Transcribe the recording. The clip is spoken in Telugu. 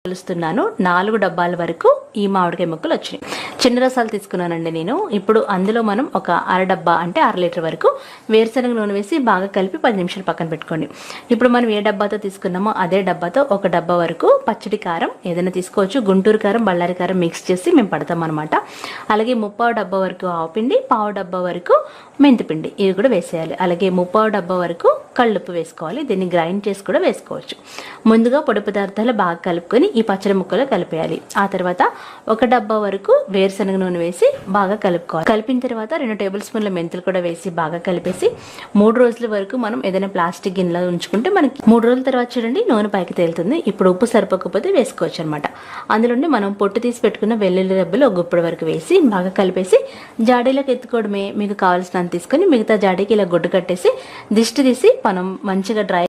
కలుస్తున్నాను 4 డబ్బాల వరకు ఈ మామిడికాయ ముక్కలు వచ్చినాయి. చిన్న రసాలు తీసుకున్నానండి నేను. ఇప్పుడు అందులో మనం ఒక అర డబ్బా అంటే 1/2 లీటర్ వరకు వేరుశనగ నూనె వేసి బాగా కలిపి 10 నిమిషాలు పక్కన పెట్టుకోండి. ఇప్పుడు మనం ఏ డబ్బాతో తీసుకున్నామో అదే డబ్బాతో ఒక డబ్బా వరకు పచ్చడి కారం ఏదైనా తీసుకోవచ్చు. గుంటూరు కారం, బళ్ళారి కారం మిక్స్ చేసి మేము పడతాం అనమాట. అలాగే 3/4 డబ్బా వరకు ఆవుపిండి, 1/4 డబ్బా వరకు మెంతిపిండి ఇవి కూడా వేసేయాలి. అలాగే 3/4 డబ్బా వరకు కళ్ళుప్పు వేసుకోవాలి. దీన్ని గ్రైండ్ చేసి కూడా వేసుకోవచ్చు. ముందుగా పొడి పదార్థాలు బాగా కలుపుకొని ఈ పచ్చడి ముక్కలో కలిపేయాలి. ఆ తర్వాత ఒక డబ్బా వరకు వేరుశనగ నూనె వేసి బాగా కలుపుకోవాలి. కలిపిన తర్వాత 2 టేబుల్ స్పూన్ల మెంతులు కూడా వేసి బాగా కలిపేసి 3 రోజుల వరకు మనం ఏదైనా ప్లాస్టిక్ గిన్నెలో ఉంచుకుంటే మనకి 3 రోజుల తర్వాత చూడండి నూనె పైకి తేలుతుంది. ఇప్పుడు ఉప్పు సరిపోకపోతే వేసుకోవచ్చు అనమాట. అందులోనే మనం పొట్టు తీసి పెట్టుకున్న వెల్లుల్లి రెబ్బలు ఒక గుప్పుడు వరకు వేసి బాగా కలిపేసి జాడీలోకి ఎత్తుకోవడమే. మీకు కావాల్సినంత తీసుకొని మిగతా జాడీకి ఇలా గుడ్డు కట్టేసి దిష్టి తీసి మనం మంచిగా డ్రై